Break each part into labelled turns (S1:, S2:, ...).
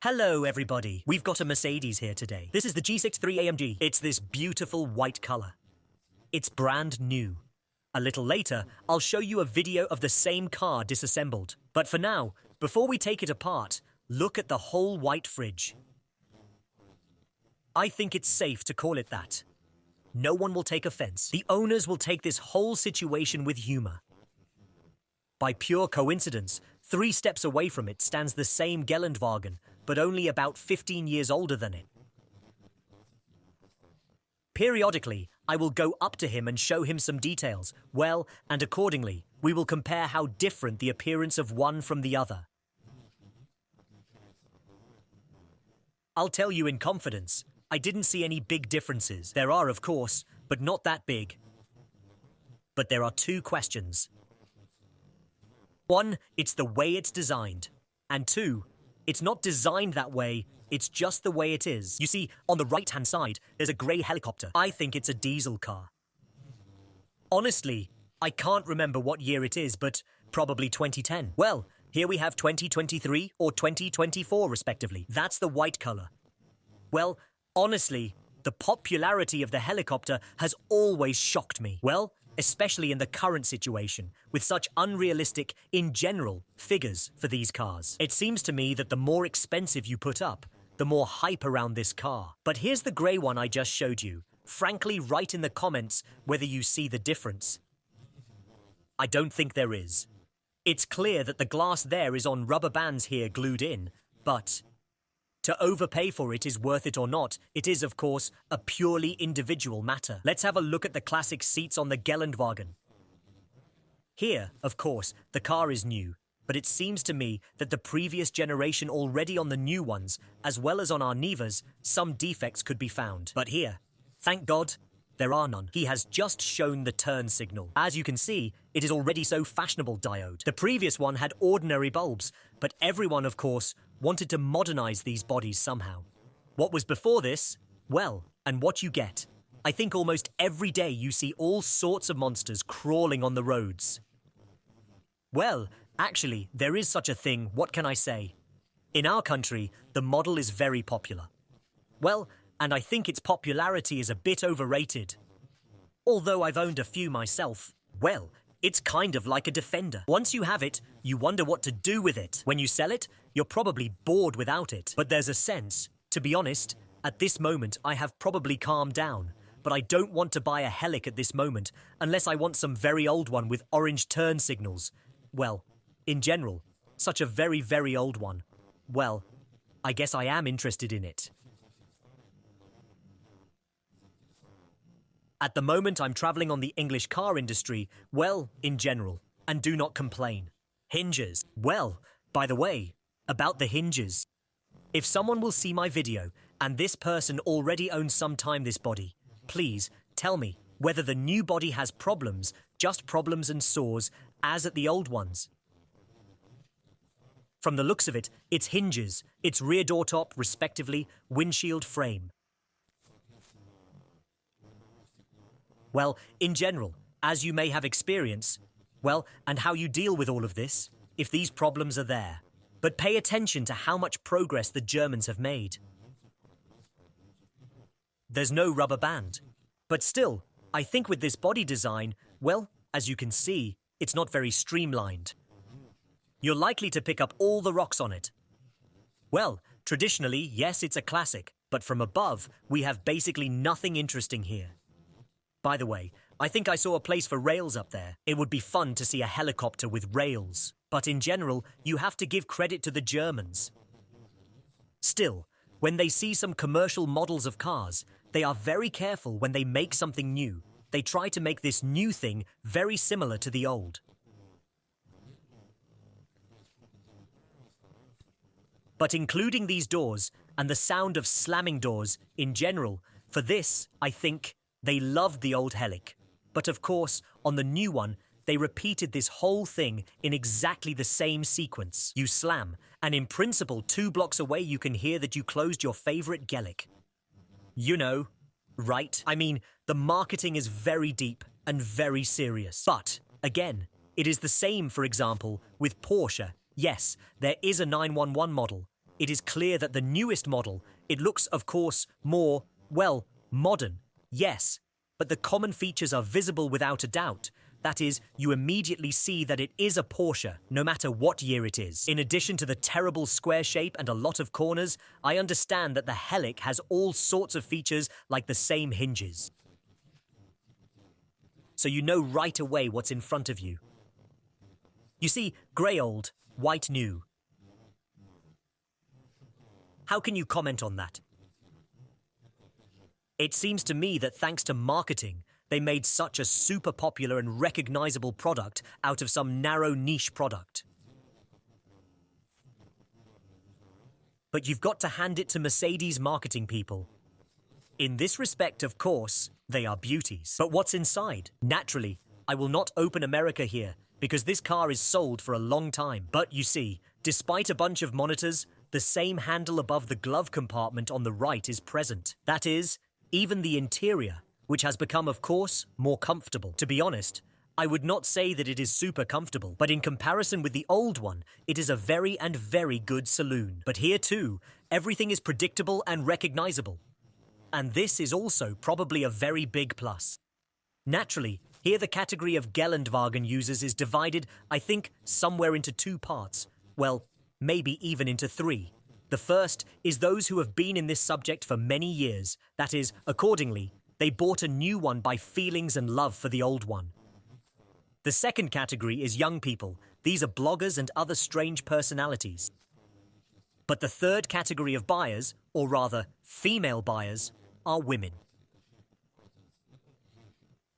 S1: Hello everybody, we've got a Mercedes here today. This is the G63 AMG. It's this beautiful white color. It's brand new. A little later, I'll show you a video of the same car disassembled. But for now, before we take it apart, look at the whole white fridge. I think it's safe to call it that. No one will take offense. The owners will take this whole situation with humor. By pure coincidence, 3 steps away from it stands the same Geländewagen, but only about 15 years older than it. Periodically, I will go up to him and show him some details, and accordingly, we will compare how different the appearance of one from the other. I'll tell you in confidence, I didn't see any big differences. There are, of course, but not that big. But there are 2 questions. 1, it's the way it's designed. And 2, it's not designed that way, it's just the way it is. You see, on the right-hand side, there's a grey helicopter. I think it's a diesel car. Honestly, I can't remember what year it is, but probably 2010. Well, here we have 2023 or 2024 respectively. That's the white colour. Well, honestly, the popularity of the helicopter has always shocked me. Well, especially in the current situation, with such unrealistic, in general, figures for these cars. It seems to me that the more expensive you put up, the more hype around this car. But here's the grey one I just showed you. Frankly, write in the comments whether you see the difference. I don't think there is. It's clear that the glass there is on rubber bands here glued in, but to overpay for it is worth it or not, it is, of course, a purely individual matter. Let's have a look at the classic seats on the Geländewagen. Here, of course, the car is new, but it seems to me that the previous generation already on the new ones, as well as on our Nivas, some defects could be found. But here, thank God, there are none. He has just shown the turn signal. As you can see, it is already so fashionable diode. The previous one had ordinary bulbs, but everyone, of course, wanted to modernize these bodies somehow. What was before this? Well, and what you get. I think almost every day you see all sorts of monsters crawling on the roads. Well, actually, there is such a thing, what can I say? In our country, the model is very popular. Well, and I think its popularity is a bit overrated. Although I've owned a few myself, well, it's kind of like a Defender. Once you have it, you wonder what to do with it. When you sell it, you're probably bored without it. But there's a sense, to be honest, at this moment I have probably calmed down. But I don't want to buy a Helic at this moment, unless I want some very old one with orange turn signals. Well, in general, such a very, very old one. Well, I guess I am interested in it. At the moment I'm travelling on the English car industry, well, in general, and do not complain. Hinges. Well, by the way, about the hinges. If someone will see my video, and this person already owns some time this body, please tell me whether the new body has problems, just problems and sores, as at the old ones. From the looks of it, it's hinges, its rear door top, respectively, windshield frame. Well, in general, as you may have experience, and how you deal with all of this, if these problems are there. But pay attention to how much progress the Germans have made. There's no rubber band. But still, I think with this body design, as you can see, it's not very streamlined. You're likely to pick up all the rocks on it. Well, traditionally, yes, it's a classic, but from above, we have basically nothing interesting here. By the way, I think I saw a place for rails up there. It would be fun to see a helicopter with rails. But in general, you have to give credit to the Germans. Still, when they see some commercial models of cars, they are very careful when they make something new. They try to make this new thing very similar to the old. But including these doors and the sound of slamming doors in general, for this, I think, they loved the old Helic. But of course, on the new one, they repeated this whole thing in exactly the same sequence. You slam, and in principle 2 blocks away you can hear that you closed your favourite Gelic. You know, right? I mean, the marketing is very deep and very serious. But, again, it is the same, for example, with Porsche. Yes, there is a 911 model, it is clear that the newest model, it looks, of course, more, well, modern, yes, but the common features are visible without a doubt. That is, you immediately see that it is a Porsche, no matter what year it is. In addition to the terrible square shape and a lot of corners, I understand that the Helic has all sorts of features like the same hinges. So you know right away what's in front of you. You see, grey old, white new. How can you comment on that? It seems to me that thanks to marketing, they made such a super popular and recognizable product out of some narrow niche product. But you've got to hand it to Mercedes marketing people. In this respect, of course, they are beauties. But what's inside? Naturally, I will not open America here because this car is sold for a long time. But you see, despite a bunch of monitors, the same handle above the glove compartment on the right is present. That is, even the interior, which has become, of course, more comfortable. To be honest, I would not say that it is super comfortable, but in comparison with the old one, it is a very good saloon. But here too, everything is predictable and recognizable. And this is also probably a very big plus. Naturally, here the category of Geländewagen users is divided, I think, somewhere into two parts. Well, maybe even into three. The first is those who have been in this subject for many years. That is, accordingly, they bought a new one by feelings and love for the old one. The second category is young people. These are bloggers and other strange personalities. But the third category of buyers, or rather, female buyers, are women.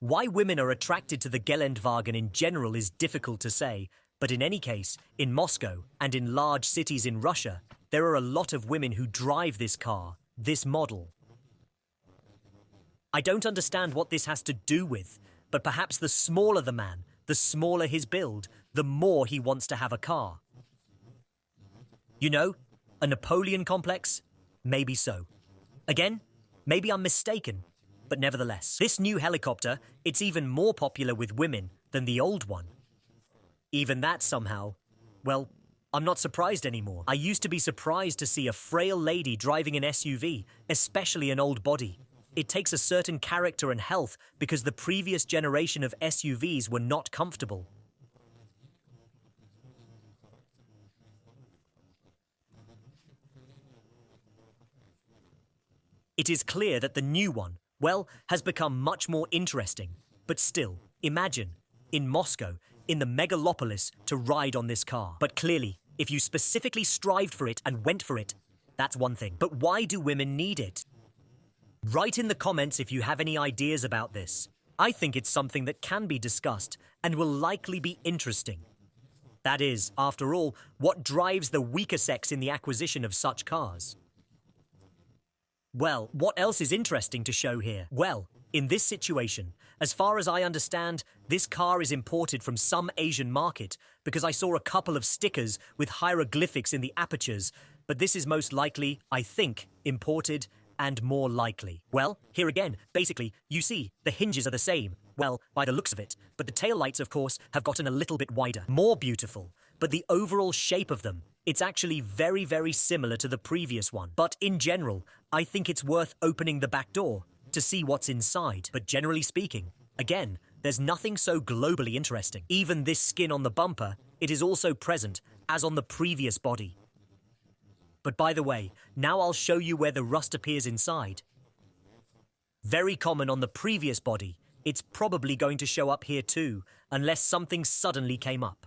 S1: Why women are attracted to the Geländewagen in general is difficult to say, but in any case, in Moscow and in large cities in Russia, there are a lot of women who drive this car, this model. I don't understand what this has to do with, but perhaps the smaller the man, the smaller his build, the more he wants to have a car. You know, a Napoleon complex? Maybe so. Again, maybe I'm mistaken, but nevertheless. This new helicopter, it's even more popular with women than the old one. Even that somehow, well, I'm not surprised anymore. I used to be surprised to see a frail lady driving an SUV, especially an old body. It takes a certain character and health because the previous generation of SUVs were not comfortable. It is clear that the new one, well, has become much more interesting. But still, imagine, in Moscow, in the megalopolis, to ride on this car. But clearly, if you specifically strived for it and went for it, that's one thing. But why do women need it? Write in the comments if you have any ideas about this. I think it's something that can be discussed and will likely be interesting. That is, after all, what drives the weaker sex in the acquisition of such cars. Well, what else is interesting to show here? Well, in this situation, as far as I understand, this car is imported from some Asian market because I saw a couple of stickers with hieroglyphics in the apertures, but this is most likely, I think, imported and more likely. Well, here again, basically, you see, the hinges are the same, well, by the looks of it, but the taillights, of course, have gotten a little bit wider. More beautiful, but the overall shape of them, it's actually very similar to the previous one. But in general, I think it's worth opening the back door to see what's inside. But generally speaking, again, there's nothing so globally interesting. Even this skin on the bumper, it is also present, as on the previous body. But by the way, now I'll show you where the rust appears inside. Very common on the previous body, it's probably going to show up here too, unless something suddenly came up.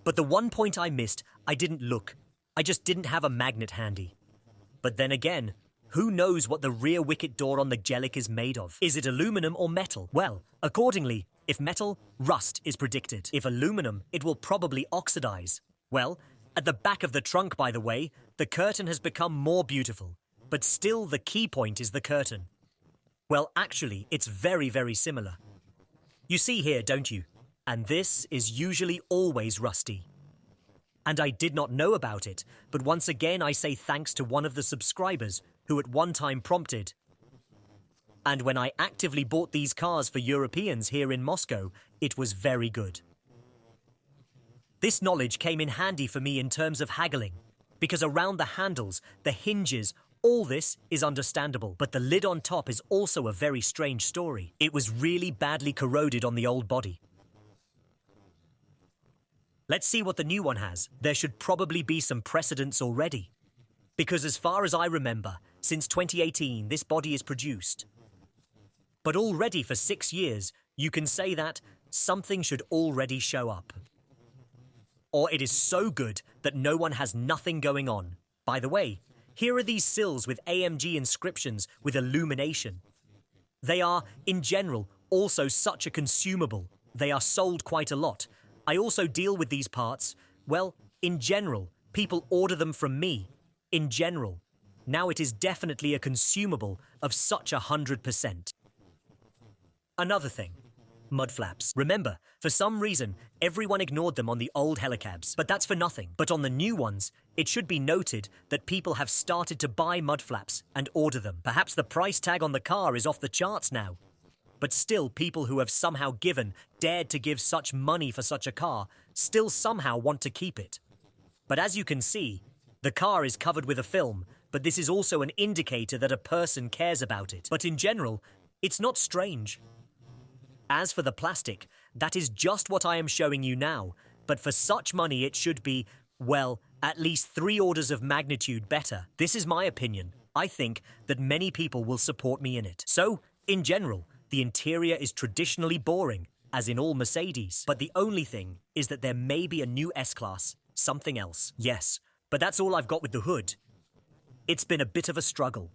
S1: But the one point I missed, I didn't look. I just didn't have a magnet handy. But then again, who knows what the rear wicket door on the Gelic is made of? Is it aluminum or metal? Well, accordingly, if metal, rust is predicted. If aluminum, it will probably oxidize. Well, at the back of the trunk, by the way, the curtain has become more beautiful. But still the key point is the curtain. Well, actually, it's very similar. You see here, don't you? And this is usually always rusty. And I did not know about it, but once again I say thanks to one of the subscribers who at one time prompted. And when I actively bought these cars for Europeans here in Moscow, it was very good. This knowledge came in handy for me in terms of haggling. because around the handles, the hinges, all this is understandable. But the lid on top is also a very strange story. It was really badly corroded on the old body. Let's see what the new one has. There should probably be some precedents already. Because as far as I remember, since 2018, this body is produced. But already for 6 years, you can say that something should already show up. Or it is so good that no one has nothing going on. By the way, here are these sills with AMG inscriptions with illumination. They are, in general, also such a consumable. They are sold quite a lot. I also deal with these parts. Well, in general, people order them from me. In general. Now it is definitely a consumable of such 100%. Another thing. Mud flaps. Remember, for some reason, everyone ignored them on the old helicabs, but that's for nothing. But on the new ones, it should be noted that people have started to buy mud flaps and order them. Perhaps the price tag on the car is off the charts now. But still, people who have somehow dared to give such money for such a car, still somehow want to keep it. But as you can see, the car is covered with a film, but this is also an indicator that a person cares about it. But in general, it's not strange. As for the plastic, that is just what I am showing you now, but for such money it should be, well, at least 3 orders of magnitude better. This is my opinion. I think that many people will support me in it. So, in general, the interior is traditionally boring, as in all Mercedes. But the only thing is that there may be a new S-Class, something else. Yes, but that's all I've got with the hood. It's been a bit of a struggle.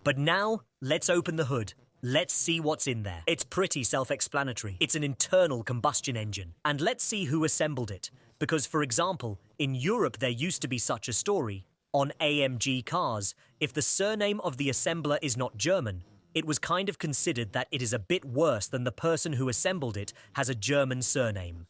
S1: But now, let's open the hood. Let's see what's in there. It's pretty self-explanatory. It's an internal combustion engine. And let's see who assembled it. Because, for example, in Europe there used to be such a story. On AMG cars, if the surname of the assembler is not German, it was kind of considered that it is a bit worse than the person who assembled it has a German surname.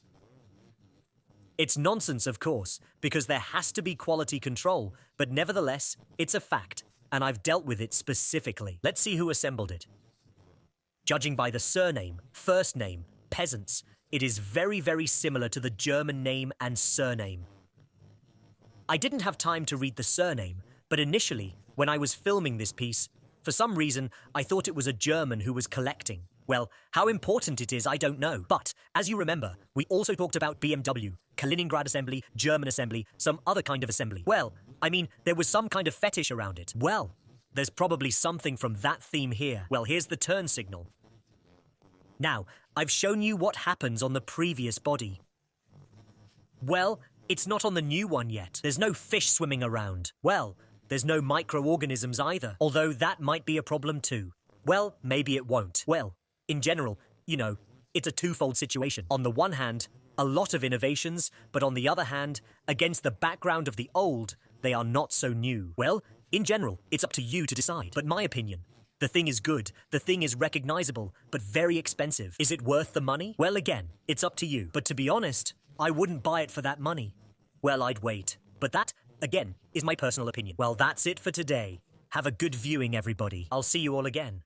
S1: It's nonsense, of course, because there has to be quality control, but nevertheless, it's a fact, and I've dealt with it specifically. Let's see who assembled it. Judging by the surname, first name, peasants, it is very, very similar to the German name and surname. I didn't have time to read the surname, but initially, when I was filming this piece, for some reason, I thought it was a German who was collecting. Well, how important it is, I don't know. But, as you remember, we also talked about BMW, Kaliningrad assembly, German assembly, some other kind of assembly. Well, I mean, there was some kind of fetish around it. Well, there's probably something from that theme here. Well, here's the turn signal. Now, I've shown you what happens on the previous body. Well, it's not on the new one yet. There's no fish swimming around. Well, there's no microorganisms either, although that might be a problem too. Well, maybe it won't. Well, in general, you know, it's a twofold situation. On the one hand, a lot of innovations, but on the other hand, against the background of the old, they are not so new. Well, in general, it's up to you to decide. But my opinion, the thing is good, the thing is recognizable, but very expensive. Is it worth the money? Well, again, it's up to you. But to be honest, I wouldn't buy it for that money. Well, I'd wait. But that, again, is my personal opinion. Well, that's it for today. Have a good viewing, everybody. I'll see you all again.